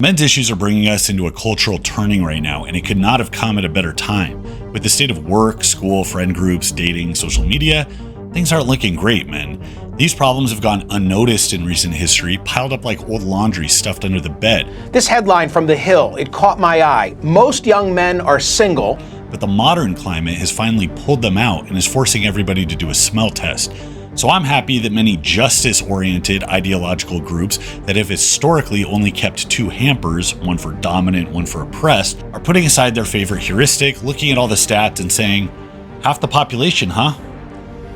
Men's issues are bringing us into a cultural turning right now, and it could not have come at a better time. With the state of work, school, friend groups, dating, social media, things aren't looking great, men. These problems have gone unnoticed in recent history, piled up like old laundry stuffed under the bed. This headline from The Hill, it caught my eye. Most young men are single. But the modern climate has finally pulled them out and is forcing everybody to do a smell test. So I'm happy that many justice-oriented ideological groups that have historically only kept two hampers, one for dominant, one for oppressed, are putting aside their favorite heuristic, looking at all the stats and saying, half the population, huh?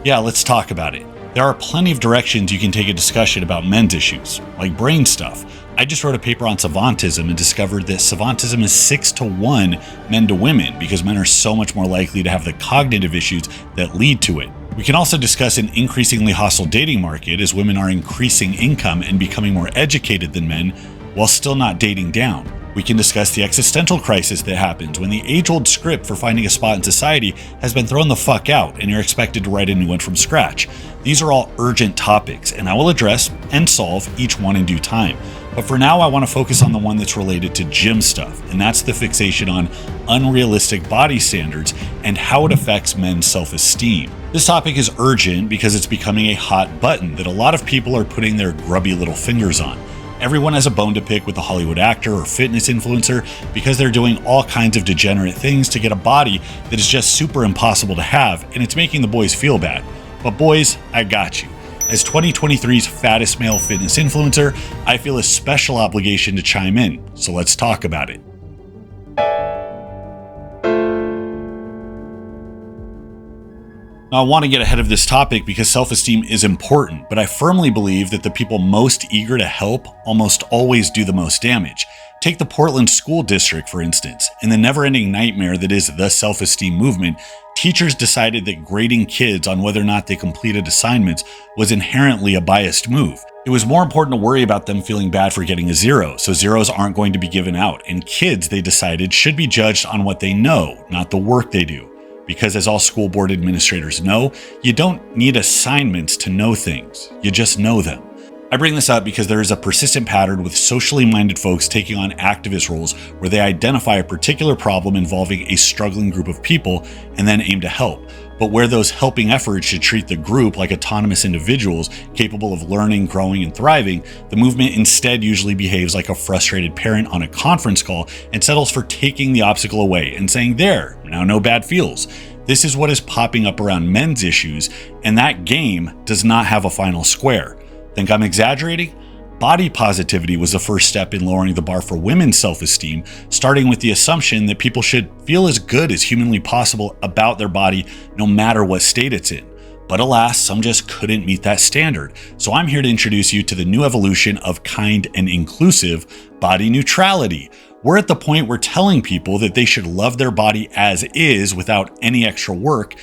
Yeah, let's talk about it. There are plenty of directions you can take a discussion about men's issues, like brain stuff. I just wrote a paper on savantism and discovered that savantism is 6-to-1 men to women because men are so much more likely to have the cognitive issues that lead to it. We can also discuss an increasingly hostile dating market as women are increasing income and becoming more educated than men while still not dating down. We can discuss the existential crisis that happens when the age-old script for finding a spot in society has been thrown the fuck out and you're expected to write a new one from scratch. These are all urgent topics, and I will address and solve each one in due time. But for now, I want to focus on the one that's related to gym stuff, and that's the fixation on unrealistic body standards and how it affects men's self-esteem. This topic is urgent because it's becoming a hot button that a lot of people are putting their grubby little fingers on. Everyone has a bone to pick with a Hollywood actor or fitness influencer because they're doing all kinds of degenerate things to get a body that is just super impossible to have, and it's making the boys feel bad. But boys, I got you. As 2023's fattest male fitness influencer, I feel a special obligation to chime in, so let's talk about it. Now, I want to get ahead of this topic because self-esteem is important, but I firmly believe that the people most eager to help almost always do the most damage. Take the Portland School District, for instance. In the never-ending nightmare that is the self-esteem movement, teachers decided that grading kids on whether or not they completed assignments was inherently a biased move. It was more important to worry about them feeling bad for getting a zero, so zeros aren't going to be given out, and kids, they decided, should be judged on what they know, not the work they do. Because as all school board administrators know, you don't need assignments to know things, you just know them. I bring this up because there is a persistent pattern with socially minded folks taking on activist roles where they identify a particular problem involving a struggling group of people and then aim to help, but where those helping efforts should treat the group like autonomous individuals capable of learning, growing, and thriving, the movement instead usually behaves like a frustrated parent on a conference call and settles for taking the obstacle away and saying, there, now no bad feels. This is what is popping up around men's issues, and that game does not have a final square. Think I'm exaggerating? Body positivity was the first step in lowering the bar for women's self-esteem, starting with the assumption that people should feel as good as humanly possible about their body no matter what state it's in. But alas, some just couldn't meet that standard. So I'm here to introduce you to the new evolution of kind and inclusive body neutrality. We're at the point where telling people that they should love their body as is without any extra work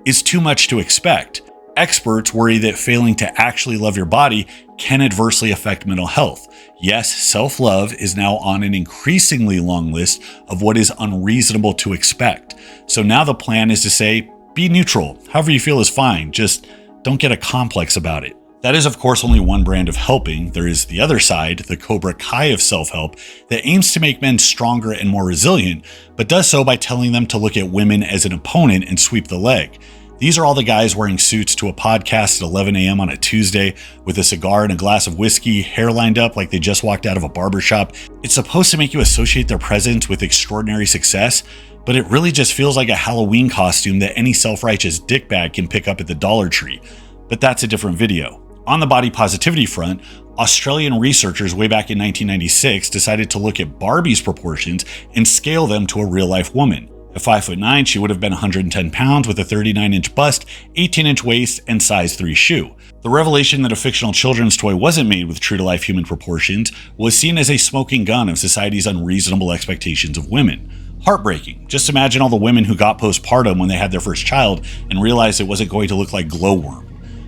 is too much to expect. Experts worry that failing to actually love your body can adversely affect mental health. Yes, self-love is now on an increasingly long list of what is unreasonable to expect. So now the plan is to say, be neutral. However you feel is fine. Just don't get a complex about it. That is, of course, only one brand of helping. There is the other side, the Cobra Kai of self-help, that aims to make men stronger and more resilient, but does so by telling them to look at women as an opponent and sweep the leg. These are all the guys wearing suits to a podcast at 11 a.m. on a Tuesday with a cigar and a glass of whiskey, hair lined up like they just walked out of a barbershop. It's supposed to make you associate their presence with extraordinary success, but it really just feels like a Halloween costume that any self-righteous dickbag can pick up at the Dollar Tree. But that's a different video. On the body positivity front, Australian researchers way back in 1996 decided to look at Barbie's proportions and scale them to a real-life woman. At 5'9", she would have been 110 pounds with a 39-inch bust, 18-inch waist, and size 3 shoe. The revelation that a fictional children's toy wasn't made with true-to-life human proportions was seen as a smoking gun of society's unreasonable expectations of women. Heartbreaking. Just imagine all the women who got postpartum when they had their first child and realized it wasn't going to look like Glowworm.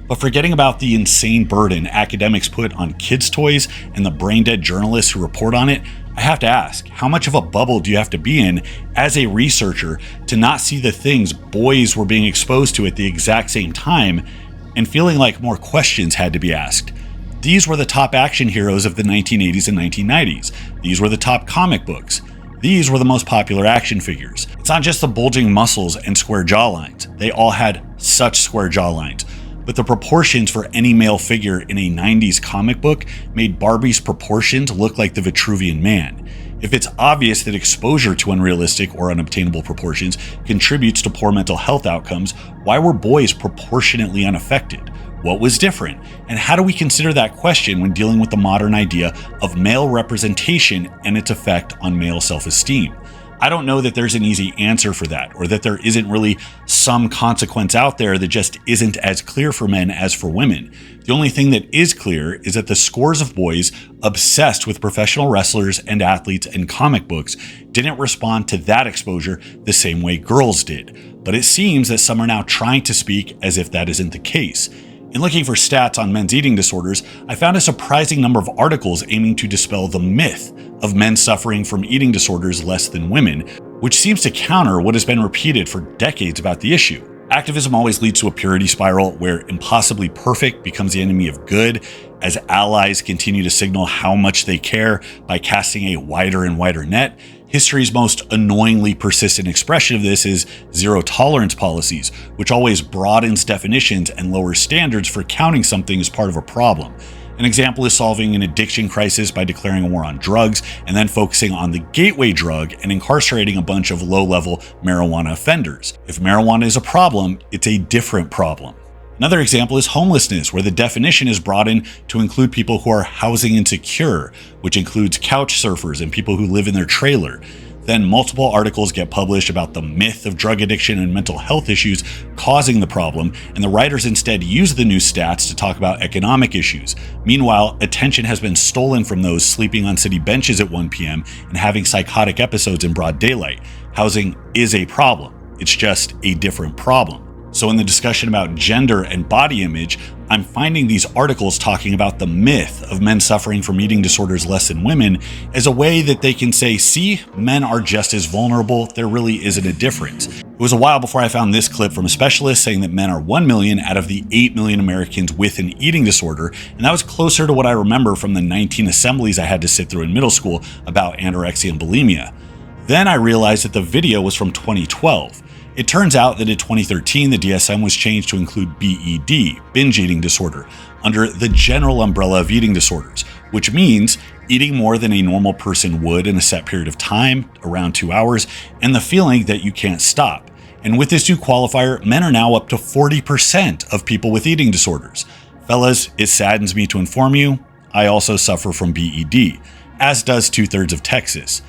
But forgetting about the insane burden academics put on kids' toys and the brain-dead journalists who report on it, I have to ask, how much of a bubble do you have to be in as a researcher to not see the things boys were being exposed to at the exact same time and feeling like more questions had to be asked? These were the top action heroes of the 1980s and 1990s. These were the top comic books. These were the most popular action figures. It's not just the bulging muscles and square jawlines. They all had such square jawlines. But the proportions for any male figure in a 90s comic book made Barbie's proportions look like the Vitruvian Man. If it's obvious that exposure to unrealistic or unobtainable proportions contributes to poor mental health outcomes, why were boys proportionately unaffected? What was different? And how do we consider that question when dealing with the modern idea of male representation and its effect on male self-esteem? I don't know that there's an easy answer for that, or that there isn't really some consequence out there that just isn't as clear for men as for women. The only thing that is clear is that the scores of boys obsessed with professional wrestlers and athletes and comic books didn't respond to that exposure the same way girls did. But it seems that some are now trying to speak as if that isn't the case. In looking for stats on men's eating disorders, I found a surprising number of articles aiming to dispel the myth of men suffering from eating disorders less than women, which seems to counter what has been repeated for decades about the issue. Activism always leads to a purity spiral where impossibly perfect becomes the enemy of good, as allies continue to signal how much they care by casting a wider and wider net. History's most annoyingly persistent expression of this is zero tolerance policies, which always broadens definitions and lowers standards for counting something as part of a problem. An example is solving an addiction crisis by declaring a war on drugs and then focusing on the gateway drug and incarcerating a bunch of low-level marijuana offenders. If marijuana is a problem, it's a different problem. Another example is homelessness, where the definition is broadened to include people who are housing insecure, which includes couch surfers and people who live in their trailer. Then multiple articles get published about the myth of drug addiction and mental health issues causing the problem, and the writers instead use the new stats to talk about economic issues. Meanwhile, attention has been stolen from those sleeping on city benches at 1 p.m. and having psychotic episodes in broad daylight. Housing is a problem. It's just a different problem. So in the discussion about gender and body image, I'm finding these articles talking about the myth of men suffering from eating disorders less than women as a way that they can say, see, men are just as vulnerable, there really isn't a difference. It was a while before I found this clip from a specialist saying that men are 1 million out of the 8 million Americans with an eating disorder, and that was closer to what I remember from the 19 assemblies I had to sit through in middle school about anorexia and bulimia. Then I realized that the video was from 2012. It turns out that in 2013, the DSM was changed to include BED, binge eating disorder, under the general umbrella of eating disorders, which means eating more than a normal person would in a set period of time, around 2 hours, and the feeling that you can't stop. And with this new qualifier, men are now up to 40% of people with eating disorders. Fellas, it saddens me to inform you, I also suffer from BED, as does 2/3 of Texas.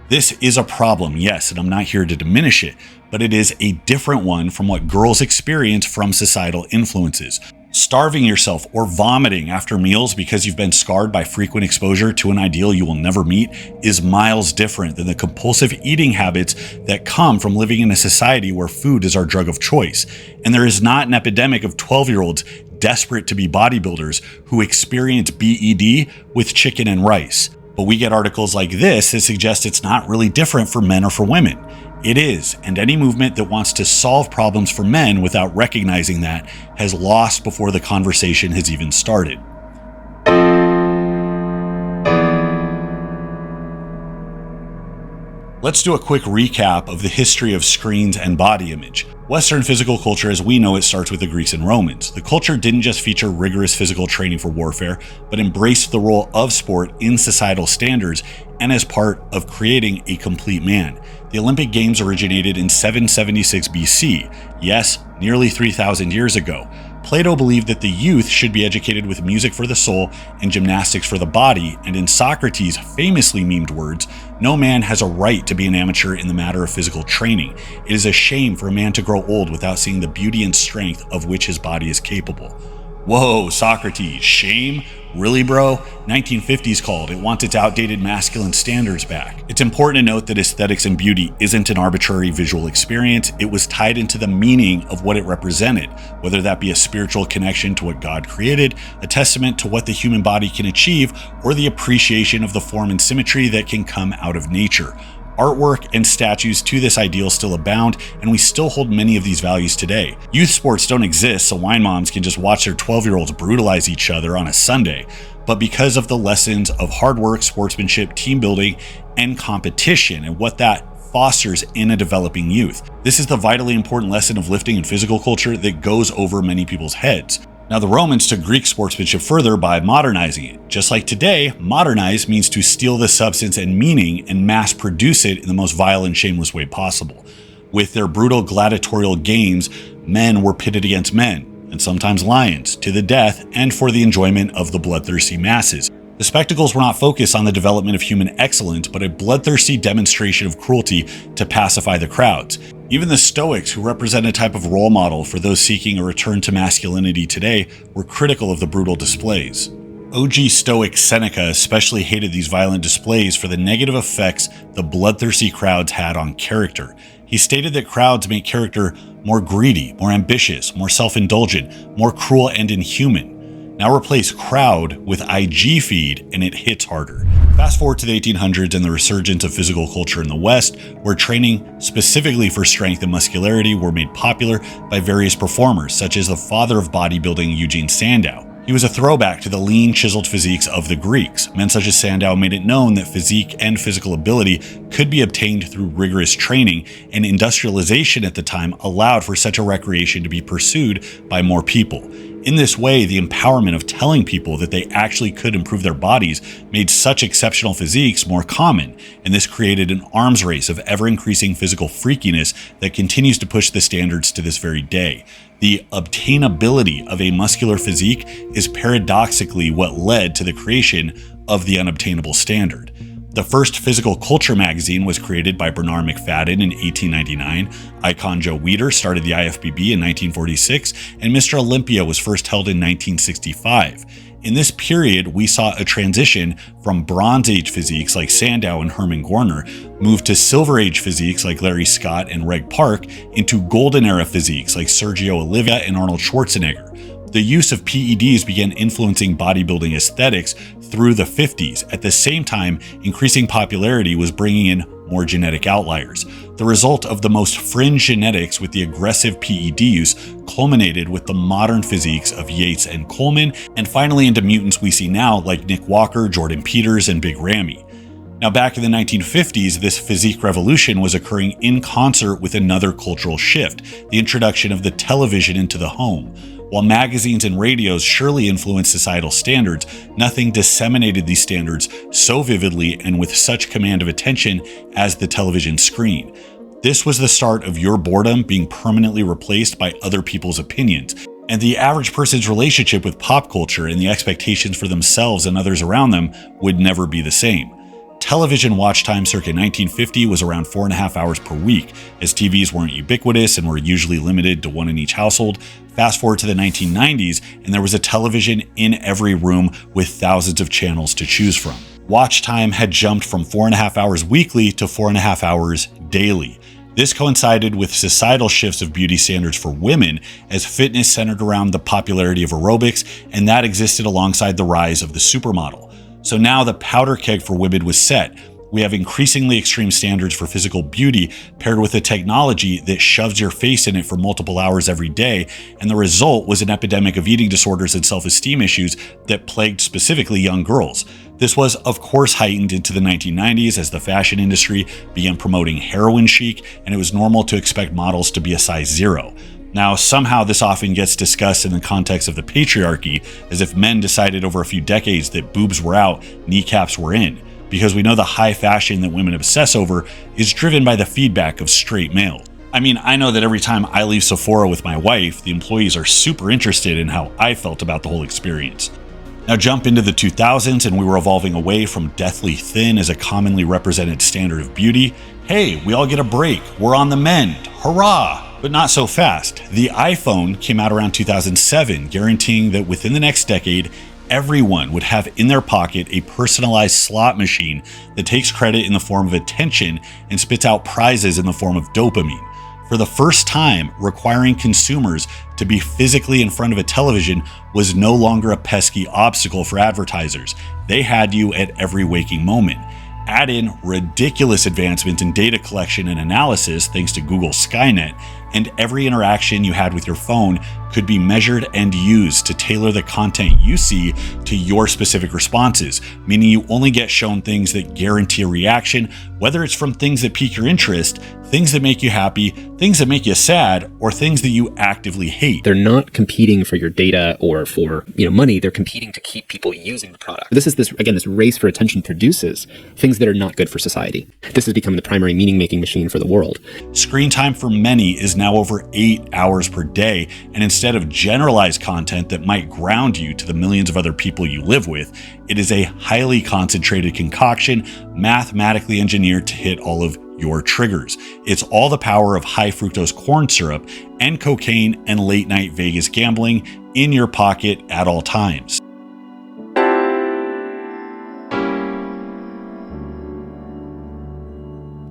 This is a problem, yes, and I'm not here to diminish it, but it is a different one from what girls experience from societal influences. Starving yourself or vomiting after meals because you've been scarred by frequent exposure to an ideal you will never meet is miles different than the compulsive eating habits that come from living in a society where food is our drug of choice. And there is not an epidemic of 12-year-olds desperate to be bodybuilders who experience BED with chicken and rice. But we get articles like this that suggest it's not really different for men or for women. It is, and any movement that wants to solve problems for men without recognizing that has lost before the conversation has even started. Let's do a quick recap of the history of screens and body image. Western physical culture as we know it starts with the Greeks and Romans. The culture didn't just feature rigorous physical training for warfare, but embraced the role of sport in societal standards and as part of creating a complete man. The Olympic Games originated in 776 BC, yes, nearly 3,000 years ago. Plato believed that the youth should be educated with music for the soul and gymnastics for the body, and in Socrates' famously memed words, no man has a right to be an amateur in the matter of physical training. It is a shame for a man to grow old without seeing the beauty and strength of which his body is capable. Whoa, Socrates, shame? Really, bro? 1950s called. It wants its outdated masculine standards back. It's important to note that aesthetics and beauty isn't an arbitrary visual experience. It was tied into the meaning of what it represented, whether that be a spiritual connection to what God created, a testament to what the human body can achieve, or the appreciation of the form and symmetry that can come out of nature. Artwork and statues to this ideal still abound, and we still hold many of these values today. Youth sports don't exist, so wine moms can just watch their 12-year-olds brutalize each other on a Sunday. But because of the lessons of hard work, sportsmanship, team building, and competition, and what that fosters in a developing youth. This is the vitally important lesson of lifting and physical culture that goes over many people's heads. Now, the Romans took Greek sportsmanship further by modernizing it. Just like today, modernize means to steal the substance and meaning and mass produce it in the most vile and shameless way possible. With their brutal gladiatorial games, men were pitted against men, and sometimes lions, to the death and for the enjoyment of the bloodthirsty masses. The spectacles were not focused on the development of human excellence, but a bloodthirsty demonstration of cruelty to pacify the crowds. Even the Stoics, who represent a type of role model for those seeking a return to masculinity today, were critical of the brutal displays. OG Stoic Seneca especially hated these violent displays for the negative effects the bloodthirsty crowds had on character. He stated that crowds make character more greedy, more ambitious, more self-indulgent, more cruel and inhuman. Now replace crowd with IG feed and it hits harder. Fast forward to the 1800s and the resurgence of physical culture in the West, where training specifically for strength and muscularity were made popular by various performers, such as the father of bodybuilding, Eugene Sandow. He was a throwback to the lean, chiseled physiques of the Greeks. Men such as Sandow made it known that physique and physical ability could be obtained through rigorous training, and industrialization at the time allowed for such a recreation to be pursued by more people. In this way, the empowerment of telling people that they actually could improve their bodies made such exceptional physiques more common, and this created an arms race of ever-increasing physical freakiness that continues to push the standards to this very day. The obtainability of a muscular physique is paradoxically what led to the creation of the unobtainable standard. The first physical culture magazine was created by Bernard McFadden in 1899, Icon Joe Weider started the IFBB in 1946, and Mr. Olympia was first held in 1965. In this period, we saw a transition from Bronze Age physiques like Sandow and Herman Gorner move to Silver Age physiques like Larry Scott and Reg Park into Golden Era physiques like Sergio Oliva and Arnold Schwarzenegger. The use of PEDs began influencing bodybuilding aesthetics through the 50s. At the same time, increasing popularity was bringing in more genetic outliers. The result of the most fringe genetics with the aggressive PED use culminated with the modern physiques of Yates and Coleman, and finally into mutants we see now like Nick Walker, Jordan Peters, and Big Ramy. Now, back in the 1950s, this physique revolution was occurring in concert with another cultural shift, the introduction of the television into the home. While magazines and radios surely influenced societal standards, nothing disseminated these standards so vividly and with such command of attention as the television screen. This was the start of your boredom being permanently replaced by other people's opinions, and the average person's relationship with pop culture and the expectations for themselves and others around them would never be the same. Television watch time circa 1950 was around 4.5 hours per week, as TVs weren't ubiquitous and were usually limited to one in each household. Fast forward to the 1990s, and there was a television in every room with thousands of channels to choose from. Watch time had jumped from 4.5 hours weekly to 4.5 hours daily. This coincided with societal shifts of beauty standards for women, as fitness centered around the popularity of aerobics, and that existed alongside the rise of the supermodel. So now the powder keg for women was set. We have increasingly extreme standards for physical beauty paired with a technology that shoves your face in it for multiple hours every day, and the result was an epidemic of eating disorders and self-esteem issues that plagued specifically young girls. This was, of course, heightened into the 1990s as the fashion industry began promoting heroin chic, and it was normal to expect models to be a size 0. Now, somehow this often gets discussed in the context of the patriarchy, as if men decided over a few decades that boobs were out, kneecaps were in, because we know the high fashion that women obsess over is driven by the feedback of straight males. I mean, I know that every time I leave Sephora with my wife, the employees are super interested in how I felt about the whole experience. Now jump into the 2000s and we were evolving away from deathly thin as a commonly represented standard of beauty. Hey, we all get a break, we're on the mend, hurrah! But not so fast. The iPhone came out around 2007, guaranteeing that within the next decade, everyone would have in their pocket a personalized slot machine that takes credit in the form of attention and spits out prizes in the form of dopamine. For the first time, requiring consumers to be physically in front of a television was no longer a pesky obstacle for advertisers. They had you at every waking moment. Add in ridiculous advancements in data collection and analysis thanks to Google Skynet, and every interaction you had with your phone could be measured and used to tailor the content you see to your specific responses, meaning you only get shown things that guarantee a reaction, whether it's from things that pique your interest, things that make you happy, things that make you sad, or things that you actively hate. They're not competing for your data or for money. They're competing to keep people using the product. This race for attention produces things that are not good for society. This has become the primary meaning-making machine for the world. Screen time for many is now over 8 hours per day, and instead of generalized content that might ground you to the millions of other people you live with, it is a highly concentrated concoction, mathematically engineered to hit all of your triggers. It's all the power of high fructose corn syrup and cocaine and late night Vegas gambling in your pocket at all times.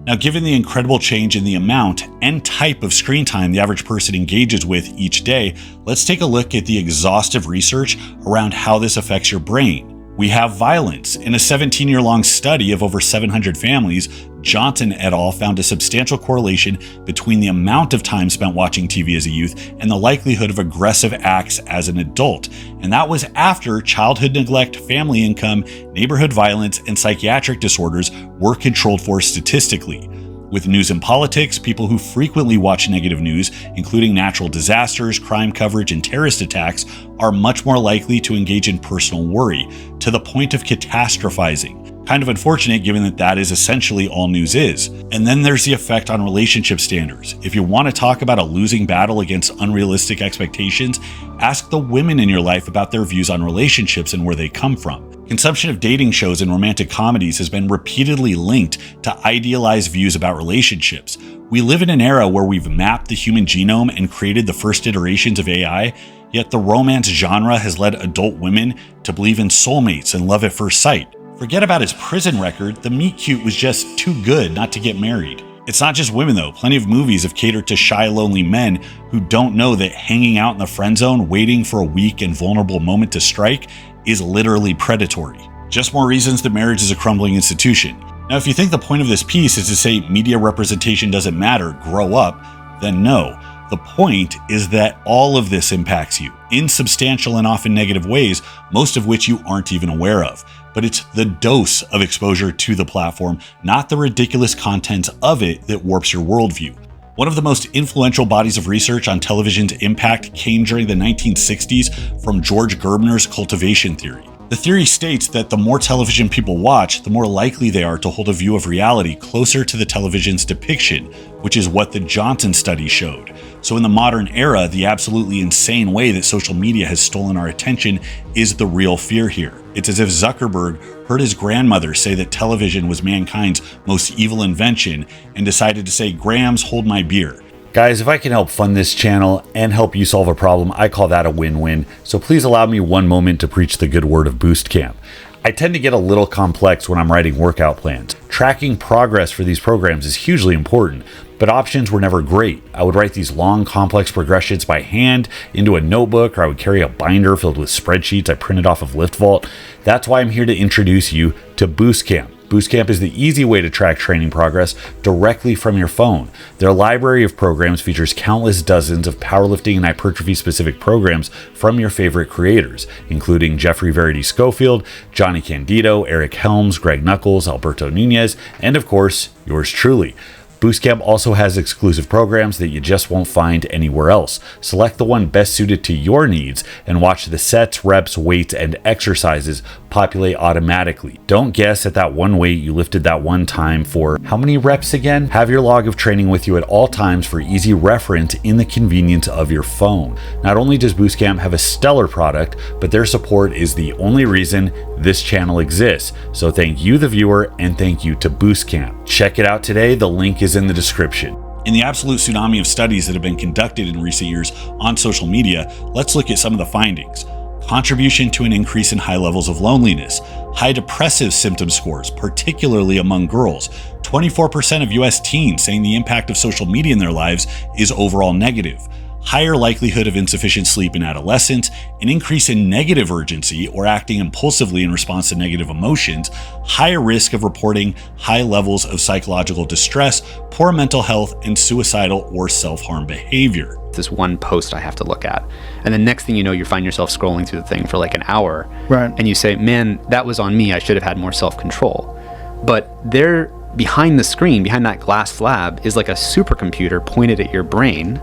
Now, given the incredible change in the amount and type of screen time the average person engages with each day, let's take a look at the exhaustive research around how this affects your brain. We have violence. In a 17-year-long study of over 700 families, Johnson et al. Found a substantial correlation between the amount of time spent watching TV as a youth and the likelihood of aggressive acts as an adult. And that was after childhood neglect, family income, neighborhood violence, and psychiatric disorders were controlled for statistically. With news and politics, people who frequently watch negative news, including natural disasters, crime coverage, and terrorist attacks, are much more likely to engage in personal worry, to the point of catastrophizing. Kind of unfortunate given that that is essentially all news is. And then there's the effect on relationship standards. If you want to talk about a losing battle against unrealistic expectations, ask the women in your life about their views on relationships and where they come from. Consumption of dating shows and romantic comedies has been repeatedly linked to idealized views about relationships. We live in an era where we've mapped the human genome and created the first iterations of AI, yet the romance genre has led adult women to believe in soulmates and love at first sight. Forget about his prison record, the meet cute was just too good not to get married. It's not just women though, plenty of movies have catered to shy, lonely men who don't know that hanging out in the friend zone, waiting for a weak and vulnerable moment to strike, is literally predatory. Just more reasons that marriage is a crumbling institution. Now, if you think the point of this piece is to say media representation doesn't matter, grow up, then no. The point is that all of this impacts you in substantial and often negative ways, most of which you aren't even aware of. But it's the dose of exposure to the platform, not the ridiculous contents of it, that warps your worldview. One of the most influential bodies of research on television's impact came during the 1960s from George Gerbner's cultivation theory. The theory states that the more television people watch, the more likely they are to hold a view of reality closer to the television's depiction, which is what the Johnson study showed. So in the modern era, the absolutely insane way that social media has stolen our attention is the real fear here. It's as if Zuckerberg heard his grandmother say that television was mankind's most evil invention and decided to say, "Grams, hold my beer." Guys, if I can help fund this channel and help you solve a problem, I call that a win-win. So please allow me one moment to preach the good word of Boostcamp. I tend to get a little complex when I'm writing workout plans. Tracking progress for these programs is hugely important, but options were never great. I would write these long, complex progressions by hand into a notebook, or I would carry a binder filled with spreadsheets I printed off of LiftVault. That's why I'm here to introduce you to Boostcamp. Boostcamp is the easy way to track training progress directly from your phone. Their library of programs features countless dozens of powerlifting and hypertrophy specific programs from your favorite creators, including Jeffrey Verity Schofield, Johnny Candido, Eric Helms, Greg Nuckols, Alberto Nunez, and of course, yours truly. Boostcamp also has exclusive programs that you just won't find anywhere else. Select the one best suited to your needs and watch the sets, reps, weights, and exercises populate automatically. Don't guess at that one weight you lifted that one time for how many reps again? Have your log of training with you at all times for easy reference in the convenience of your phone. Not only does Boostcamp have a stellar product, but their support is the only reason this channel exists. So thank you, the viewer, and thank you to Boostcamp. Check it out today. The link is in the description. In the absolute tsunami of studies that have been conducted in recent years on social media, let's look at some of the findings. Contribution to an increase in high levels of loneliness, high depressive symptom scores, particularly among girls. 24% of US teens saying the impact of social media in their lives is overall negative. higher likelihood of insufficient sleep in adolescence, an increase in negative urgency or acting impulsively in response to negative emotions, higher risk of reporting high levels of psychological distress, poor mental health, and suicidal or self-harm behavior. This one post I have to look at. And the next thing you know, you find yourself scrolling through the thing for like an hour. Right. And you say, man, that was on me. I should have had more self-control. But there, behind the screen, behind that glass slab, is like a supercomputer pointed at your brain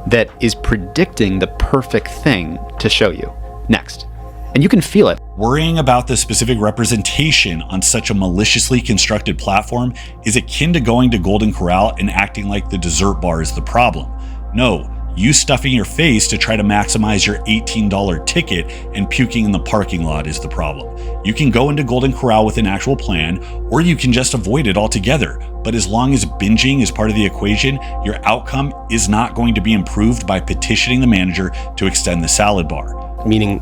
that is predicting the perfect thing to show you next. And you can feel it. Worrying about the specific representation on such a maliciously constructed platform is akin to going to Golden Corral and acting like the dessert bar is the problem. No, you stuffing your face to try to maximize your $18 ticket and puking in the parking lot is the problem. You can go into Golden Corral with an actual plan, or you can just avoid it altogether. But as long as binging is part of the equation, your outcome is not going to be improved by petitioning the manager to extend the salad bar. Meaning,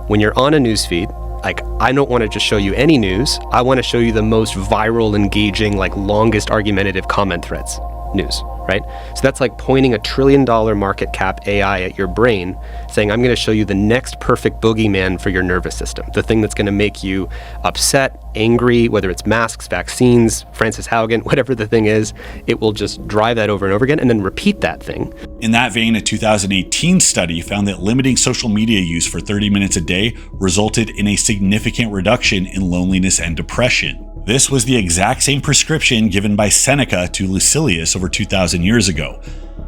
when you're on a newsfeed, like, I don't want to just show you any news. I want to show you the most viral, engaging, like longest argumentative comment threads news, right? So that's like pointing $1 trillion market cap AI at your brain, saying, I'm going to show you the next perfect boogeyman for your nervous system, the thing that's going to make you upset, angry, whether it's masks, vaccines, Francis Haugen, whatever the thing is. It will just drive that over and over again and then repeat that thing. In that vein, a 2018 study found that limiting social media use for 30 minutes a day resulted in a significant reduction in loneliness and depression. This was the exact same prescription given by Seneca to Lucilius over 2,000 years ago.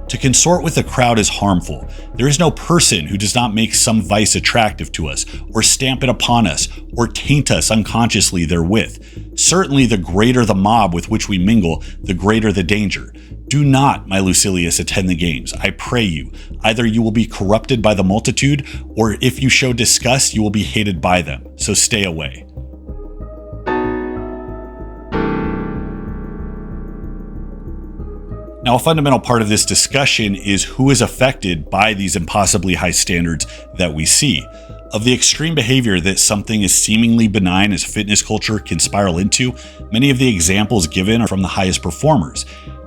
To consort with the crowd is harmful. There is no person who does not make some vice attractive to us, or stamp it upon us, or taint us unconsciously therewith. Certainly the greater the mob with which we mingle, the greater the danger. Do not, my Lucilius, attend the games, I pray you. Either you will be corrupted by the multitude, or if you show disgust, you will be hated by them. So stay away. Now, a fundamental part of this discussion is who is affected by these impossibly high standards that we see. Of the extreme behavior that something as seemingly benign as fitness culture can spiral into, many of the examples given are from the highest performers.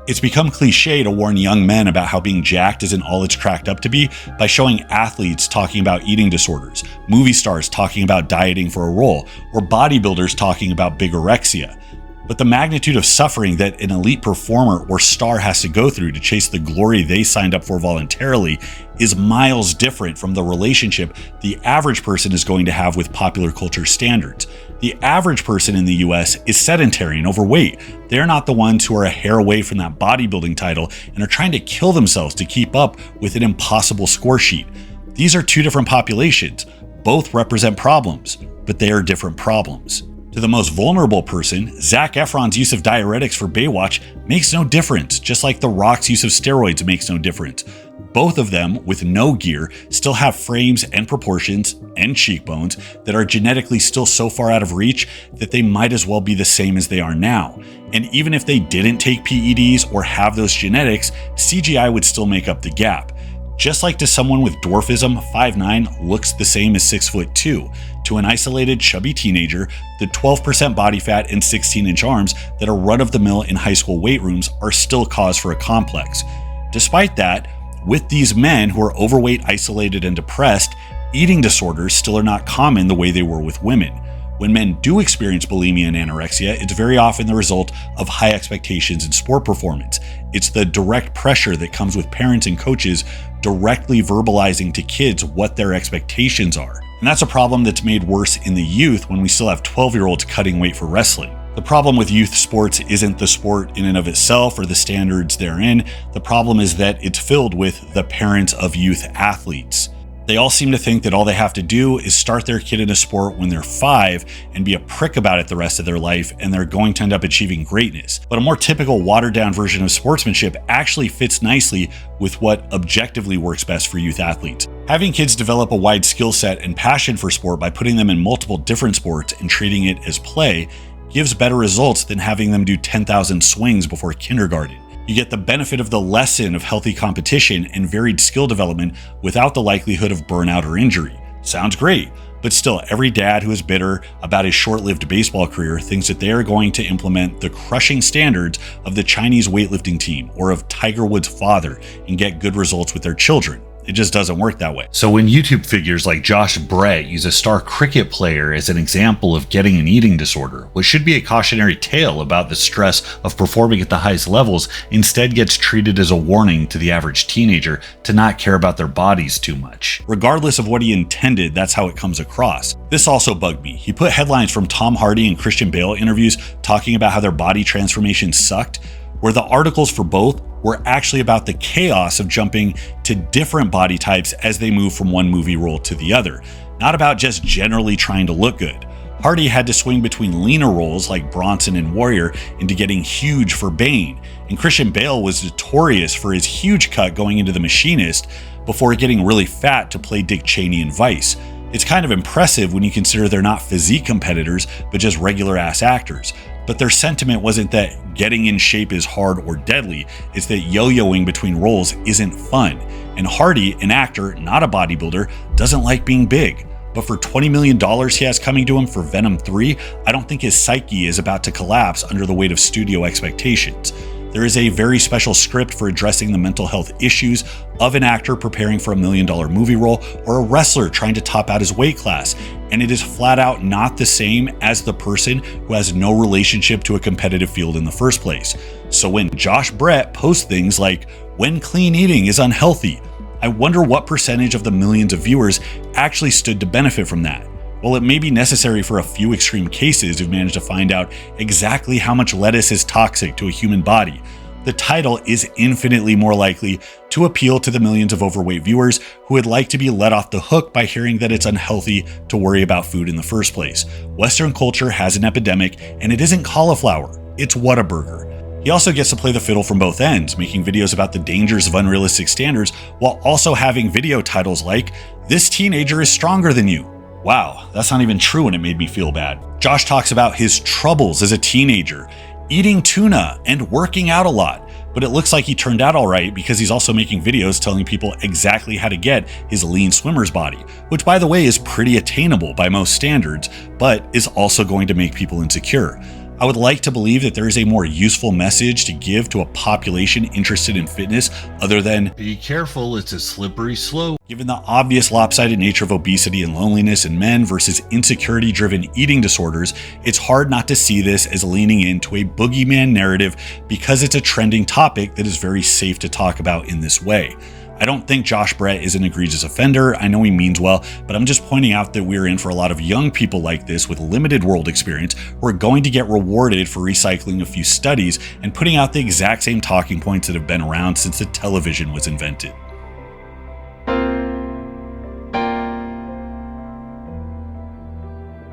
It's become cliche to warn young men about how being jacked isn't all it's cracked up to be by showing athletes talking about eating disorders, movie stars talking about dieting for a role, or bodybuilders talking about bigorexia. But the magnitude of suffering that an elite performer or star has to go through to chase the glory they signed up for voluntarily is miles different from the relationship the average person is going to have with popular culture standards. The average person in the US is sedentary and overweight. They're not the ones who are a hair away from that bodybuilding title and are trying to kill themselves to keep up with an impossible score sheet. These are two different populations. Both represent problems, but they are different problems. To the most vulnerable person, Zac Efron's use of diuretics for Baywatch makes no difference, just like The Rock's use of steroids makes no difference. Both of them, with no gear, still have frames and proportions and cheekbones that are genetically still so far out of reach that they might as well be the same as they are now. And even if they didn't take PEDs or have those genetics, CGI would still make up the gap. Just like to someone with dwarfism, 5'9" looks the same as 6'2". To an isolated, chubby teenager, the 12% body fat and 16-inch arms that are run-of-the-mill in high school weight rooms are still cause for a complex. Despite that, with these men who are overweight, isolated, and depressed, eating disorders still are not common the way they were with women. When men do experience bulimia and anorexia, it's very often the result of high expectations in sport performance. It's the direct pressure that comes with parents and coaches directly verbalizing to kids what their expectations are. And that's a problem that's made worse in the youth when we still have 12-year-olds cutting weight for wrestling. The problem with youth sports isn't the sport in and of itself or the standards therein. The problem is that it's filled with the parents of youth athletes. They all seem to think that all they have to do is start their kid in a sport when they're 5 and be a prick about it the rest of their life, and they're going to end up achieving greatness. But a more typical watered-down version of sportsmanship actually fits nicely with what objectively works best for youth athletes. Having kids develop a wide skill set and passion for sport by putting them in multiple different sports and treating it as play gives better results than having them do 10,000 swings before kindergarten. You get the benefit of the lesson of healthy competition and varied skill development without the likelihood of burnout or injury. Sounds great, But still, every dad who is bitter about his short-lived baseball career thinks that they are going to implement the crushing standards of the Chinese weightlifting team or of Tiger Woods' father and get good results with their children. It just doesn't work that way. So when YouTube figures like Josh Brett use a star cricket player as an example of getting an eating disorder, what should be a cautionary tale about the stress of performing at the highest levels instead gets treated as a warning to the average teenager to not care about their bodies too much. Regardless of what he intended, that's how it comes across. This also bugged me. He put headlines from Tom Hardy and Christian Bale interviews talking about how their body transformation sucked, where the articles for both were actually about the chaos of jumping to different body types as they move from one movie role to the other, not about just generally trying to look good. Hardy had to swing between leaner roles like Bronson and Warrior into getting huge for Bane, and Christian Bale was notorious for his huge cut going into The Machinist before getting really fat to play Dick Cheney in Vice. It's kind of impressive when you consider they're not physique competitors, but just regular ass actors. But their sentiment wasn't that getting in shape is hard or deadly, it's that yo-yoing between roles isn't fun. And Hardy, an actor, not a bodybuilder, doesn't like being big. But for $20 million he has coming to him for Venom 3, I don't think his psyche is about to collapse under the weight of studio expectations. There is a very special script for addressing the mental health issues of an actor preparing for $1 million movie role or a wrestler trying to top out his weight class, and it is flat out not the same as the person who has no relationship to a competitive field in the first place. So when Josh Brett posts things like, "When clean eating is unhealthy," I wonder what percentage of the millions of viewers actually stood to benefit from that. While it may be necessary for a few extreme cases who've managed to find out exactly how much lettuce is toxic to a human body, the title is infinitely more likely to appeal to the millions of overweight viewers who would like to be let off the hook by hearing that it's unhealthy to worry about food in the first place. Western culture has an epidemic, and it isn't cauliflower, it's Whataburger. He also gets to play the fiddle from both ends, making videos about the dangers of unrealistic standards while also having video titles like, "This teenager is stronger than you." Wow, that's not even true, and it made me feel bad. Josh talks about his troubles as a teenager, eating tuna and working out a lot, but it looks like he turned out all right because he's also making videos telling people exactly how to get his lean swimmer's body, which by the way is pretty attainable by most standards, but is also going to make people insecure. I would like to believe that there is a more useful message to give to a population interested in fitness other than, "Be careful, it's a slippery slope." Given the obvious lopsided nature of obesity and loneliness in men versus insecurity-driven eating disorders, it's hard not to see this as leaning into a boogeyman narrative because it's a trending topic that is very safe to talk about in this way. I don't think Josh Brett is an egregious offender. I know he means well, but I'm just pointing out that we're in for a lot of young people like this with limited world experience who are going to get rewarded for recycling a few studies and putting out the exact same talking points that have been around since the television was invented.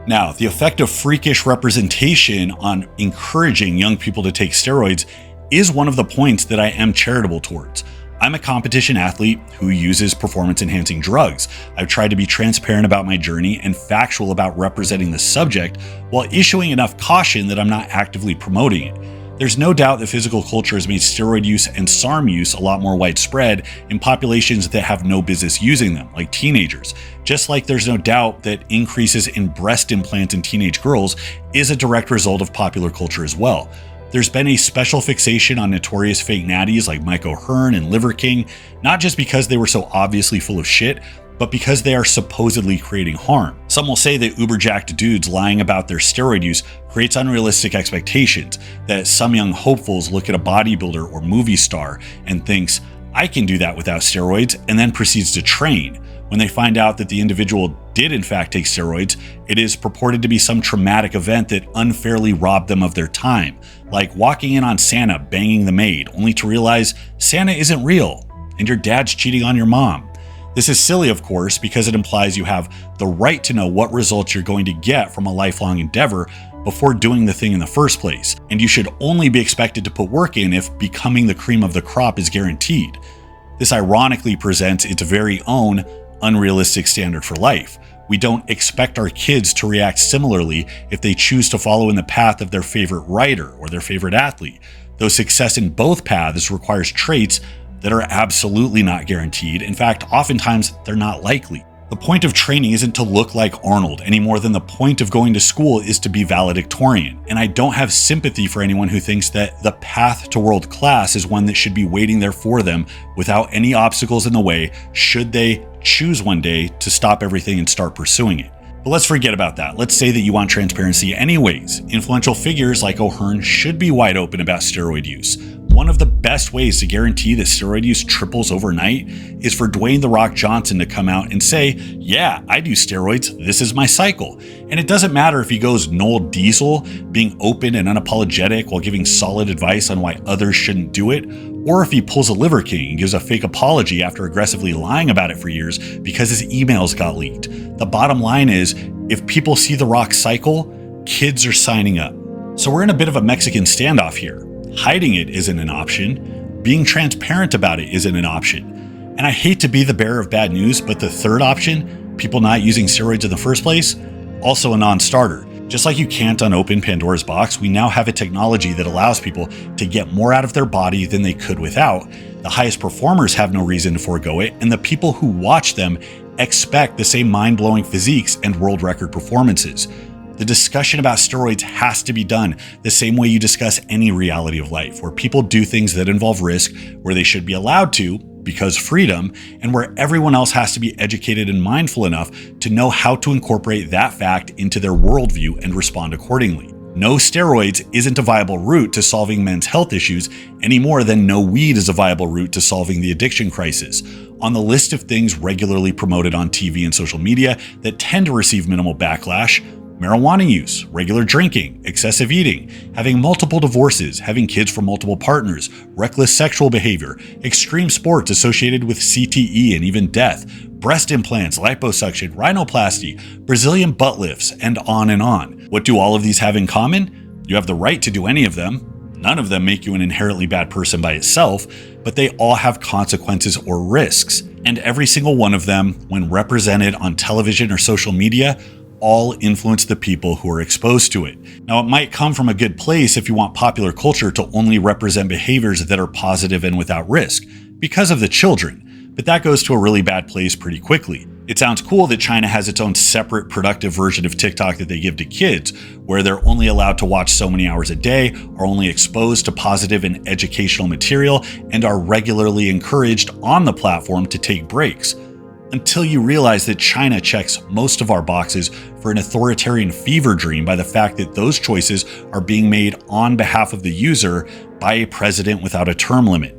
Now, the effect of freakish representation on encouraging young people to take steroids is one of the points that I am charitable towards. I'm a competition athlete who uses performance-enhancing drugs. I've tried to be transparent about my journey and factual about representing the subject while issuing enough caution that I'm not actively promoting it. There's no doubt that physical culture has made steroid use and SARM use a lot more widespread in populations that have no business using them, like teenagers. Just like there's no doubt that increases in breast implants in teenage girls is a direct result of popular culture as well. There's been a special fixation on notorious fake natties like Mike O'Hearn and Liver King, not just because they were so obviously full of shit, but because they are supposedly creating harm. Some will say that uber-jacked dudes lying about their steroid use creates unrealistic expectations, that some young hopefuls look at a bodybuilder or movie star and thinks, "I can do that without steroids," and then proceeds to train. When they find out that the individual did in fact take steroids, it is purported to be some traumatic event that unfairly robbed them of their time, like walking in on Santa banging the maid, only to realize Santa isn't real and your dad's cheating on your mom. This is silly, of course, because it implies you have the right to know what results you're going to get from a lifelong endeavor before doing the thing in the first place, and you should only be expected to put work in if becoming the cream of the crop is guaranteed. This ironically presents its very own unrealistic standard for life. We don't expect our kids to react similarly if they choose to follow in the path of their favorite writer or their favorite athlete, though success in both paths requires traits that are absolutely not guaranteed. In fact, oftentimes they're not likely. The point of training isn't to look like Arnold any more than the point of going to school is to be valedictorian. And I don't have sympathy for anyone who thinks that the path to world class is one that should be waiting there for them without any obstacles in the way, should they choose one day to stop everything and start pursuing it. But let's forget about that. Let's say that you want transparency anyways. Influential figures like O'Hearn should be wide open about steroid use. One of the best ways to guarantee that steroid use triples overnight is for Dwayne "The Rock" Johnson to come out and say, yeah, I do steroids, this is my cycle. And it doesn't matter if he goes Noel Diesel, being open and unapologetic while giving solid advice on why others shouldn't do it, or if he pulls a Liver King and gives a fake apology after aggressively lying about it for years because his emails got leaked. The bottom line is, if people see The Rock's cycle, kids are signing up. So we're in a bit of a Mexican standoff here. Hiding it isn't an option. Being transparent about it isn't an option. And I hate to be the bearer of bad news, but the third option, people not using steroids in the first place, also a non-starter. Just like you can't unopen Pandora's box, we now have a technology that allows people to get more out of their body than they could without. The highest performers have no reason to forego it, and the people who watch them expect the same mind-blowing physiques and world record performances. The discussion about steroids has to be done the same way you discuss any reality of life, where people do things that involve risk, where they should be allowed to, because freedom, and where everyone else has to be educated and mindful enough to know how to incorporate that fact into their worldview and respond accordingly. No steroids isn't a viable route to solving men's health issues any more than no weed is a viable route to solving the addiction crisis. On the list of things regularly promoted on TV and social media that tend to receive minimal backlash, marijuana use, regular drinking, excessive eating, having multiple divorces, having kids from multiple partners, reckless sexual behavior, extreme sports associated with CTE and even death, breast implants, liposuction, rhinoplasty, Brazilian butt lifts, and on and on. What do all of these have in common? You have the right to do any of them. None of them make you an inherently bad person by itself, but they all have consequences or risks. And every single one of them, when represented on television or social media, all influence the people who are exposed to it. Now, it might come from a good place if you want popular culture to only represent behaviors that are positive and without risk, because of the children, but that goes to a really bad place pretty quickly. It sounds cool that China has its own separate productive version of TikTok that they give to kids, where they're only allowed to watch so many hours a day, are only exposed to positive and educational material, and are regularly encouraged on the platform to take breaks. Until you realize that China checks most of our boxes for an authoritarian fever dream by the fact that those choices are being made on behalf of the user by a president without a term limit,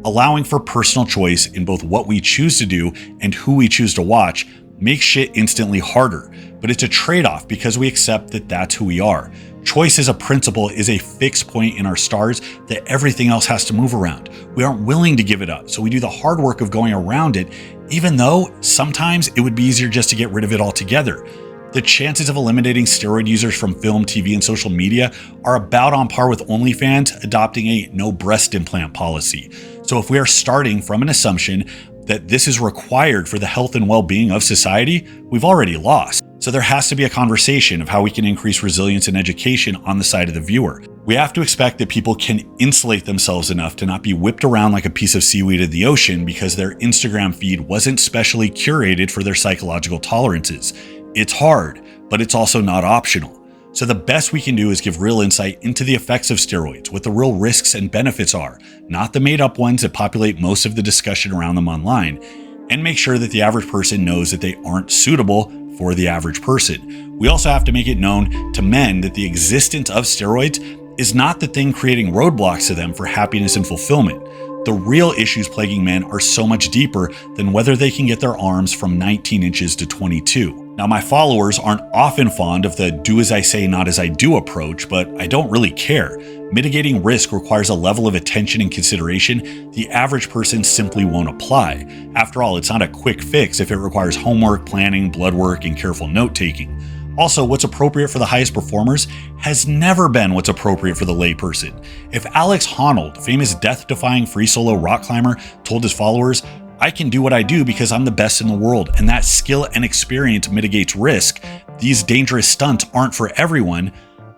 allowing for personal choice in both what we choose to do and who we choose to watch makes shit instantly harder. But it's a trade-off because we accept that that's who we are. Choice as a principle is a fixed point in our stars that everything else has to move around. We aren't willing to give it up, so we do the hard work of going around it, even though sometimes it would be easier just to get rid of it altogether. The chances of eliminating steroid users from film, TV, and social media are about on par with OnlyFans adopting a no breast implant policy. So if we are starting from an assumption that this is required for the health and well-being of society, we've already lost. So there has to be a conversation of how we can increase resilience and education on the side of the viewer. We have to expect that people can insulate themselves enough to not be whipped around like a piece of seaweed in the ocean because their Instagram feed wasn't specially curated for their psychological tolerances. It's hard, but it's also not optional. So the best we can do is give real insight into the effects of steroids, what the real risks and benefits are, not the made-up ones that populate most of the discussion around them online, and make sure that the average person knows that they aren't suitable for the average person. We also have to make it known to men that the existence of steroids is not the thing creating roadblocks to them for happiness and fulfillment. The real issues plaguing men are so much deeper than whether they can get their arms from 19 inches to 22. Now, my followers aren't often fond of the do as I say, not as I do approach, but I don't really care. Mitigating risk requires a level of attention and consideration the average person simply won't apply. After all, it's not a quick fix if it requires homework, planning, blood work, and careful note-taking. Also, what's appropriate for the highest performers has never been what's appropriate for the layperson. If Alex Honnold, famous death-defying free solo rock climber, told his followers, I can do what I do because I'm the best in the world, and that skill and experience mitigates risk, these dangerous stunts aren't for everyone,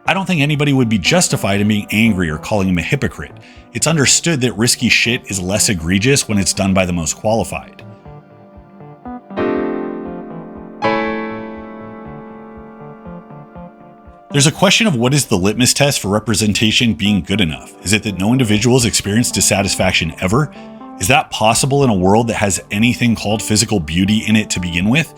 I don't think anybody would be justified in being angry or calling him a hypocrite. It's understood that risky shit is less egregious when it's done by the most qualified. There's a question of what is the litmus test for representation being good enough? Is it that no individuals experience dissatisfaction ever? Is that possible in a world that has anything called physical beauty in it to begin with?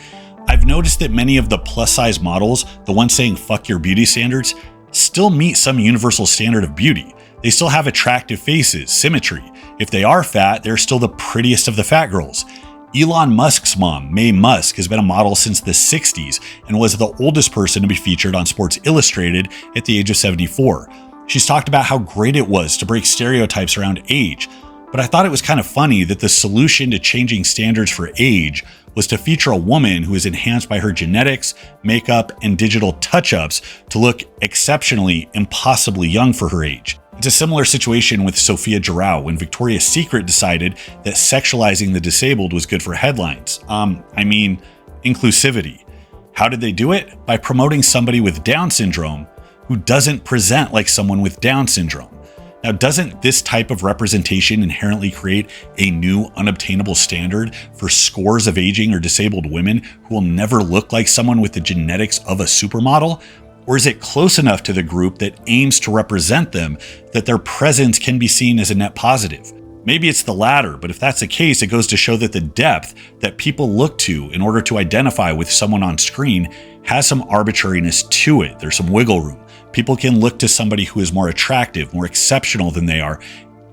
I've noticed that many of the plus-size models, the ones saying fuck your beauty standards, still meet some universal standard of beauty. They still have attractive faces, symmetry. If they are fat, they're still the prettiest of the fat girls. Elon Musk's mom, Mae Musk, has been a model since the 60s and was the oldest person to be featured on Sports Illustrated at the age of 74. She's talked about how great it was to break stereotypes around age, but I thought it was kind of funny that the solution to changing standards for age was to feature a woman who is enhanced by her genetics, makeup, and digital touch-ups to look exceptionally, impossibly young for her age. It's a similar situation with Sophia Jarrao when Victoria's Secret decided that sexualizing the disabled was good for headlines. Inclusivity. How did they do it? By promoting somebody with Down syndrome who doesn't present like someone with Down syndrome. Now, doesn't this type of representation inherently create a new unobtainable standard for scores of aging or disabled women who will never look like someone with the genetics of a supermodel? Or is it close enough to the group that aims to represent them that their presence can be seen as a net positive? Maybe it's the latter, but if that's the case, it goes to show that the depth that people look to in order to identify with someone on screen has some arbitrariness to it. There's some wiggle room. People can look to somebody who is more attractive, more exceptional than they are,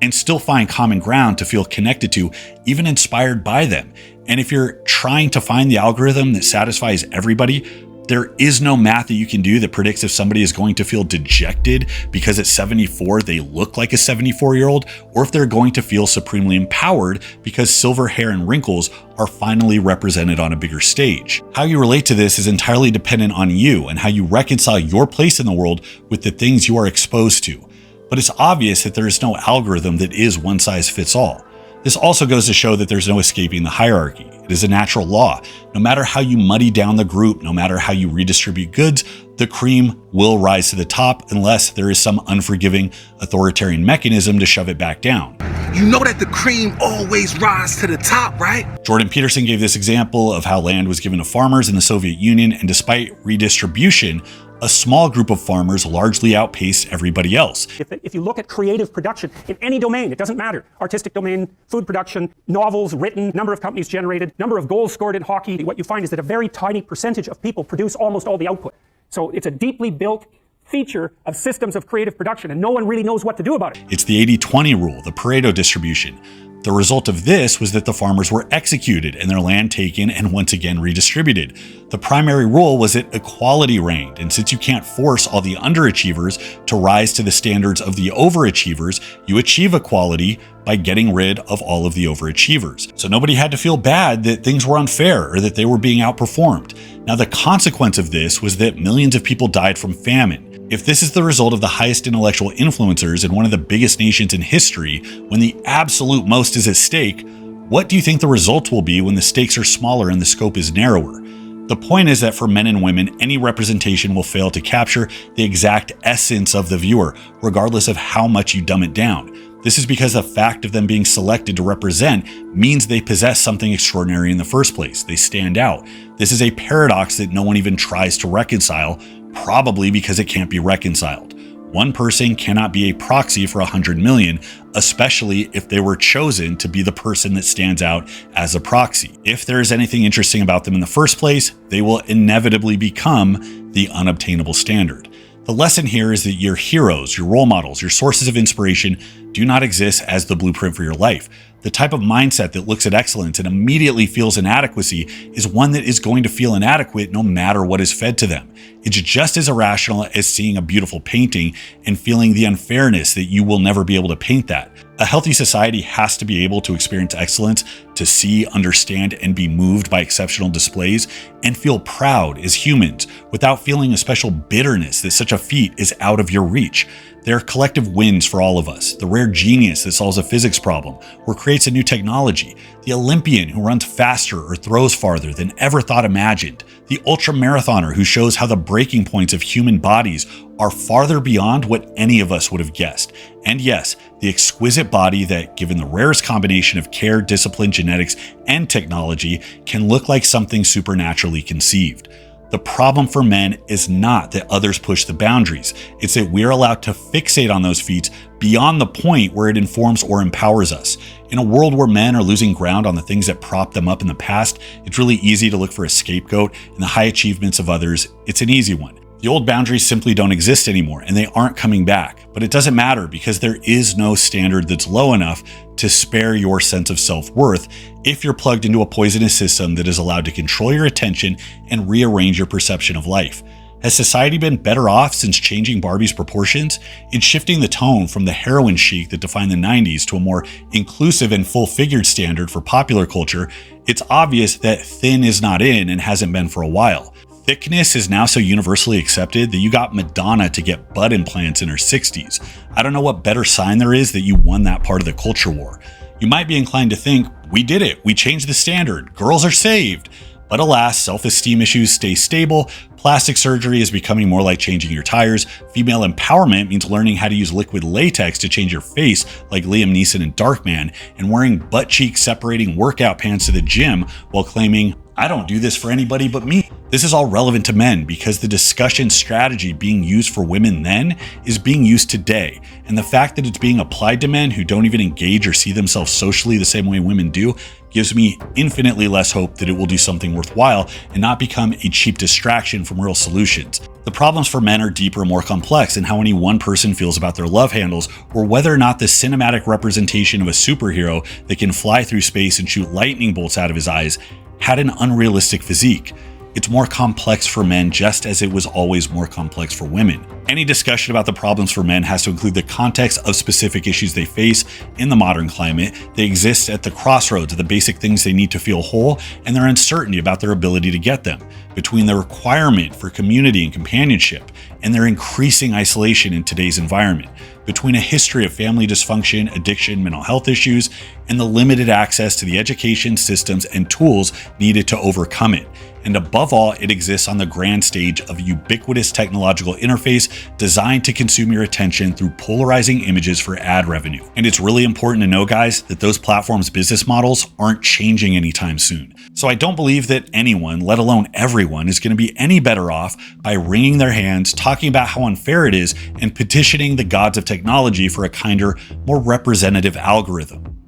and still find common ground to feel connected to, even inspired by them. And if you're trying to find the algorithm that satisfies everybody, there is no math that you can do that predicts if somebody is going to feel dejected because at 74 they look like a 74-year-old, or if they're going to feel supremely empowered because silver hair and wrinkles are finally represented on a bigger stage. How you relate to this is entirely dependent on you and how you reconcile your place in the world with the things you are exposed to. But it's obvious that there is no algorithm that is one size fits all. This also goes to show that there's no escaping the hierarchy. It is a natural law. No matter how you muddy down the group, no matter how you redistribute goods, the cream will rise to the top unless there is some unforgiving authoritarian mechanism to shove it back down. You know that the cream always rises to the top, right? Jordan Peterson gave this example of how land was given to farmers in the Soviet Union, and despite redistribution, a small group of farmers largely outpaced everybody else. If you look at creative production in any domain, it doesn't matter. Artistic domain, food production, novels written, number of companies generated, number of goals scored in hockey, what you find is that a very tiny percentage of people produce almost all the output. So it's a deeply built feature of systems of creative production, and no one really knows what to do about it. It's the 80-20 rule, the Pareto distribution. The result of this was that the farmers were executed and their land taken and once again redistributed. The primary rule was that equality reigned, and since you can't force all the underachievers to rise to the standards of the overachievers, you achieve equality by getting rid of all of the overachievers. So nobody had to feel bad that things were unfair or that they were being outperformed. Now, the consequence of this was that millions of people died from famine. If this is the result of the highest intellectual influencers in one of the biggest nations in history, when the absolute most is at stake, what do you think the results will be when the stakes are smaller and the scope is narrower? The point is that for men and women, any representation will fail to capture the exact essence of the viewer, regardless of how much you dumb it down. This is because the fact of them being selected to represent means they possess something extraordinary in the first place. They stand out. This is a paradox that no one even tries to reconcile, probably because it can't be reconciled. One person cannot be a proxy for 100 million, especially if they were chosen to be the person that stands out as a proxy. If there is anything interesting about them in the first place, they will inevitably become the unobtainable standard. The lesson here is that your heroes, your role models, your sources of inspiration do not exist as the blueprint for your life. The type of mindset that looks at excellence and immediately feels inadequacy is one that is going to feel inadequate no matter what is fed to them. It's just as irrational as seeing a beautiful painting and feeling the unfairness that you will never be able to paint that. A healthy society has to be able to experience excellence, to see, understand, and be moved by exceptional displays, and feel proud as humans without feeling a special bitterness that such a feat is out of your reach. There are collective wins for all of us. The rare genius that solves a physics problem or creates a new technology. The Olympian who runs faster or throws farther than ever thought imagined. The ultramarathoner who shows how the breaking points of human bodies are farther beyond what any of us would have guessed. And yes, the exquisite body that, given the rarest combination of care, discipline, genetics, and technology, can look like something supernaturally conceived. The problem for men is not that others push the boundaries. It's that we're allowed to fixate on those feats beyond the point where it informs or empowers us. In a world where men are losing ground on the things that propped them up in the past, it's really easy to look for a scapegoat in the high achievements of others. It's an easy one. The old boundaries simply don't exist anymore, and they aren't coming back. But it doesn't matter because there is no standard that's low enough to spare your sense of self-worth if you're plugged into a poisonous system that is allowed to control your attention and rearrange your perception of life. Has society been better off since changing Barbie's proportions? In shifting the tone from the heroin chic that defined the 90s to a more inclusive and full-figured standard for popular culture, it's obvious that thin is not in and hasn't been for a while. Thickness is now so universally accepted that you got Madonna to get butt implants in her 60s. I don't know what better sign there is that you won that part of the culture war. You might be inclined to think, we did it, we changed the standard, girls are saved. But alas, self-esteem issues stay stable, plastic surgery is becoming more like changing your tires, female empowerment means learning how to use liquid latex to change your face like Liam Neeson in Darkman, and wearing butt-cheek separating workout pants to the gym while claiming, I don't do this for anybody but me. This is all relevant to men because the discussion strategy being used for women then is being used today. And the fact that it's being applied to men who don't even engage or see themselves socially the same way women do gives me infinitely less hope that it will do something worthwhile and not become a cheap distraction from real solutions. The problems for men are deeper and more complex in how any one person feels about their love handles, or whether or not the cinematic representation of a superhero that can fly through space and shoot lightning bolts out of his eyes had an unrealistic physique. It's more complex for men just as it was always more complex for women. Any discussion about the problems for men has to include the context of specific issues they face in the modern climate. They exist at the crossroads of the basic things they need to feel whole and their uncertainty about their ability to get them, between the requirement for community and companionship and their increasing isolation in today's environment, between a history of family dysfunction, addiction, mental health issues, and the limited access to the education systems and tools needed to overcome it. And above all, it exists on the grand stage of a ubiquitous technological interface designed to consume your attention through polarizing images for ad revenue. And it's really important to know, guys, that those platforms' business models aren't changing anytime soon. So I don't believe that anyone, let alone everyone, is going to be any better off by wringing their hands, talking about how unfair it is, and petitioning the gods of technology for a kinder, more representative algorithm.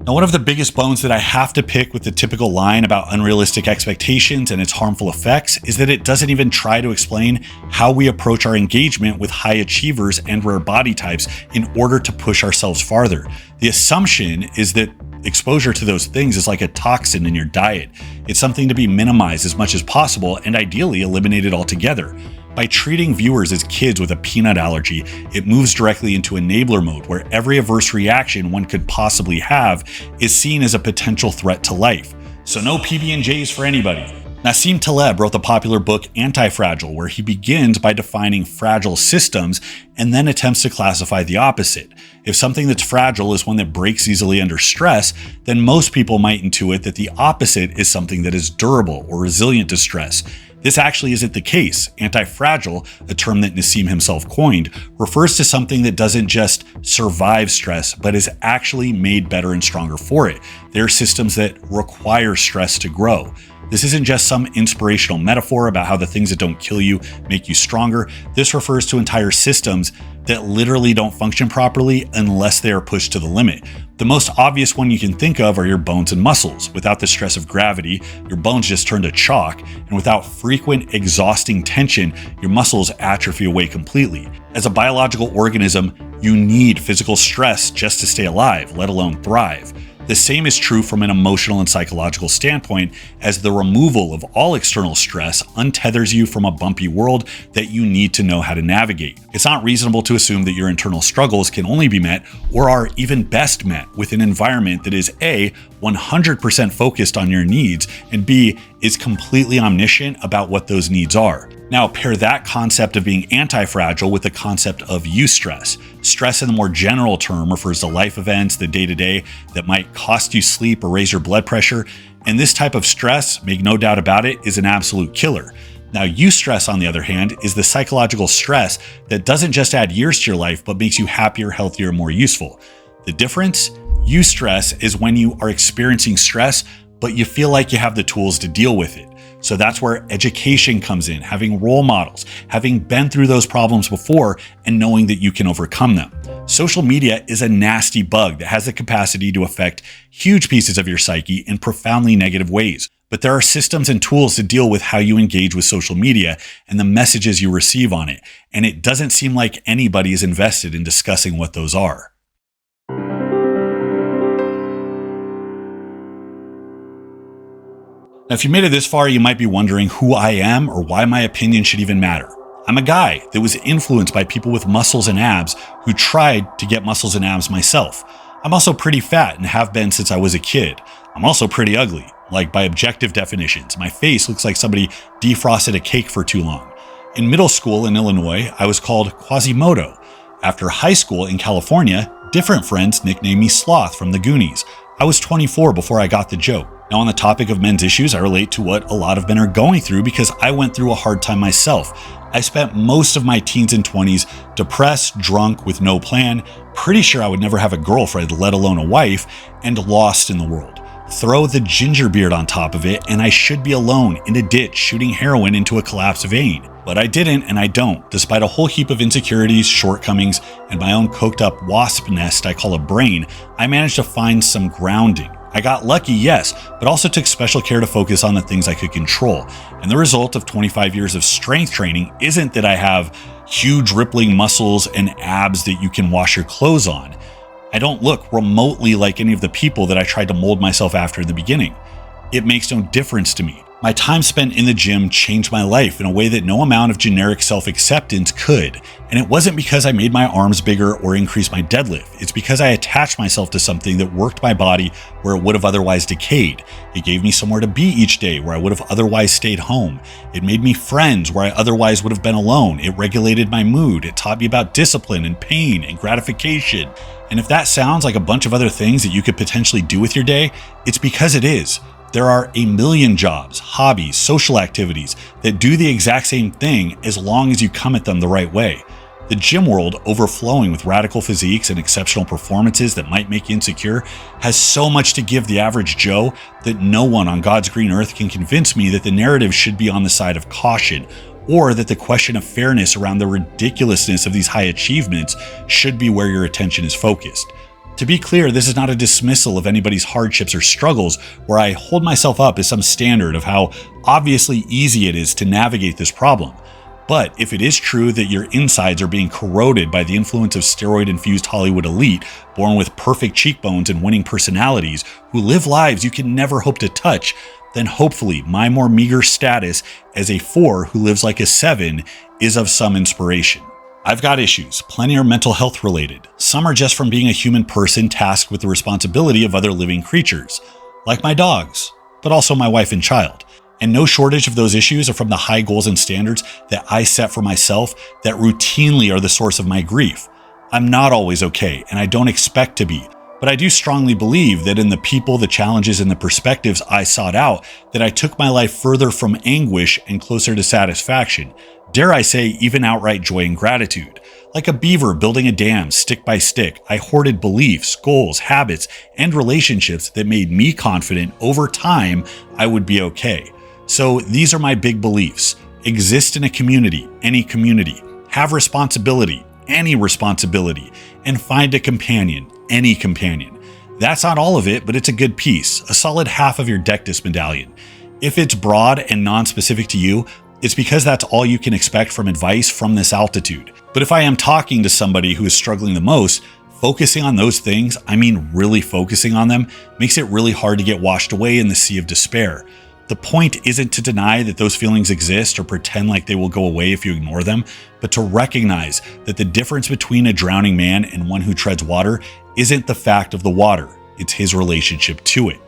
Now, one of the biggest bones that I have to pick with the typical line about unrealistic expectations and its harmful effects is that it doesn't even try to explain how we approach our engagement with high achievers and rare body types in order to push ourselves farther. The assumption is that exposure to those things is like a toxin in your diet. It's something to be minimized as much as possible and ideally eliminated altogether. By treating viewers as kids with a peanut allergy, it moves directly into enabler mode where every adverse reaction one could possibly have is seen as a potential threat to life. So no PB&Js for anybody. Nassim Taleb wrote the popular book Antifragile, where he begins by defining fragile systems and then attempts to classify the opposite. If something that's fragile is one that breaks easily under stress, then most people might intuit that the opposite is something that is durable or resilient to stress. This actually isn't the case. Antifragile, a term that Nassim himself coined, refers to something that doesn't just survive stress, but is actually made better and stronger for it. They're systems that require stress to grow. This isn't just some inspirational metaphor about how the things that don't kill you make you stronger. This refers to entire systems that literally don't function properly unless they are pushed to the limit. The most obvious one you can think of are your bones and muscles. Without the stress of gravity, your bones just turn to chalk, and without frequent, exhausting tension, your muscles atrophy away completely. As a biological organism, you need physical stress just to stay alive, let alone thrive. The same is true from an emotional and psychological standpoint, as the removal of all external stress untethers you from a bumpy world that you need to know how to navigate. It's not reasonable to assume that your internal struggles can only be met, or are even best met, with an environment that is A, 100% focused on your needs, and B, is completely omniscient about what those needs are. Now, pair that concept of being anti-fragile with the concept of eustress. Stress in the more general term refers to life events, the day-to-day, that might cost you sleep or raise your blood pressure. And this type of stress, make no doubt about it, is an absolute killer. Now, eustress, on the other hand, is the psychological stress that doesn't just add years to your life, but makes you happier, healthier, and more useful. The difference? Eustress is when you are experiencing stress, but you feel like you have the tools to deal with it. So that's where education comes in, having role models, having been through those problems before and knowing that you can overcome them. Social media is a nasty bug that has the capacity to affect huge pieces of your psyche in profoundly negative ways. But there are systems and tools to deal with how you engage with social media and the messages you receive on it. And it doesn't seem like anybody is invested in discussing what those are. Now, if you made it this far, you might be wondering who I am or why my opinion should even matter. I'm a guy that was influenced by people with muscles and abs who tried to get muscles and abs myself. I'm also pretty fat and have been since I was a kid. I'm also pretty ugly, like by objective definitions. My face looks like somebody defrosted a cake for too long. In middle school in Illinois, I was called Quasimodo. After high school in California, different friends nicknamed me Sloth from the Goonies. I was 24 before I got the joke. Now, on the topic of men's issues, I relate to what a lot of men are going through because I went through a hard time myself. I spent most of my teens and 20s depressed, drunk, with no plan, pretty sure I would never have a girlfriend, let alone a wife, and lost in the world. Throw the ginger beard on top of it, and I should be alone in a ditch shooting heroin into a collapsed vein. But I didn't, and I don't. Despite a whole heap of insecurities, shortcomings, and my own coked up wasp nest I call a brain, I managed to find some grounding. I got lucky, yes, but also took special care to focus on the things I could control. And the result of 25 years of strength training isn't that I have huge rippling muscles and abs that you can wash your clothes on. I don't look remotely like any of the people that I tried to mold myself after in the beginning. It makes no difference to me. My time spent in the gym changed my life in a way that no amount of generic self-acceptance could. And it wasn't because I made my arms bigger or increased my deadlift. It's because I attached myself to something that worked my body where it would have otherwise decayed. It gave me somewhere to be each day where I would have otherwise stayed home. It made me friends where I otherwise would have been alone. It regulated my mood. It taught me about discipline and pain and gratification. And if that sounds like a bunch of other things that you could potentially do with your day, it's because it is. There are a million jobs, hobbies, social activities that do the exact same thing as long as you come at them the right way. The gym world, overflowing with radical physiques and exceptional performances that might make you insecure, has so much to give the average Joe that no one on God's green earth can convince me that the narrative should be on the side of caution, or that the question of fairness around the ridiculousness of these high achievements should be where your attention is focused. To be clear, this is not a dismissal of anybody's hardships or struggles where I hold myself up as some standard of how obviously easy it is to navigate this problem. But if it is true that your insides are being corroded by the influence of steroid-infused Hollywood elite, born with perfect cheekbones and winning personalities, who live lives you can never hope to touch, then hopefully my more meager status as a 4 who lives like a 7 is of some inspiration. I've got issues. Plenty are mental health related. Some are just from being a human person tasked with the responsibility of other living creatures, like my dogs, but also my wife and child. And no shortage of those issues are from the high goals and standards that I set for myself that routinely are the source of my grief. I'm not always okay, and I don't expect to be. But I do strongly believe that in the people, the challenges, and the perspectives I sought out, that I took my life further from anguish and closer to satisfaction. Dare I say, even outright joy and gratitude. Like a beaver building a dam stick by stick, I hoarded beliefs, goals, habits, and relationships that made me confident over time I would be okay. So these are my big beliefs. Exist in a community, any community. Have responsibility, any responsibility. And find a companion, any companion. That's not all of it, but it's a good piece, a solid half of your Dectus medallion. If it's broad and non-specific to you, it's because that's all you can expect from advice from this altitude. But if I am talking to somebody who is struggling the most, focusing on those things, I mean really focusing on them, makes it really hard to get washed away in the sea of despair. The point isn't to deny that those feelings exist or pretend like they will go away if you ignore them, but to recognize that the difference between a drowning man and one who treads water isn't the fact of the water, it's his relationship to it.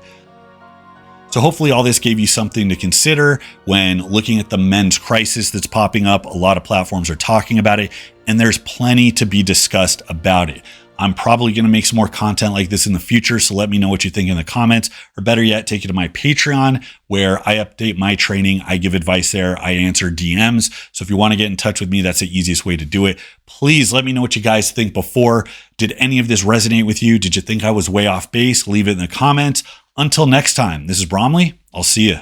So hopefully all this gave you something to consider when looking at the men's crisis that's popping up. A lot of platforms are talking about it, and there's plenty to be discussed about it. I'm probably going to make some more content like this in the future. So let me know what you think in the comments, or better yet, take you to my Patreon where I update my training. I give advice there. I answer DMs. So if you want to get in touch with me, that's the easiest way to do it. Please let me know what you guys think before. Did any of this resonate with you? Did you think I was way off base? Leave it in the comments. Until next time, this is Bromley. I'll see you.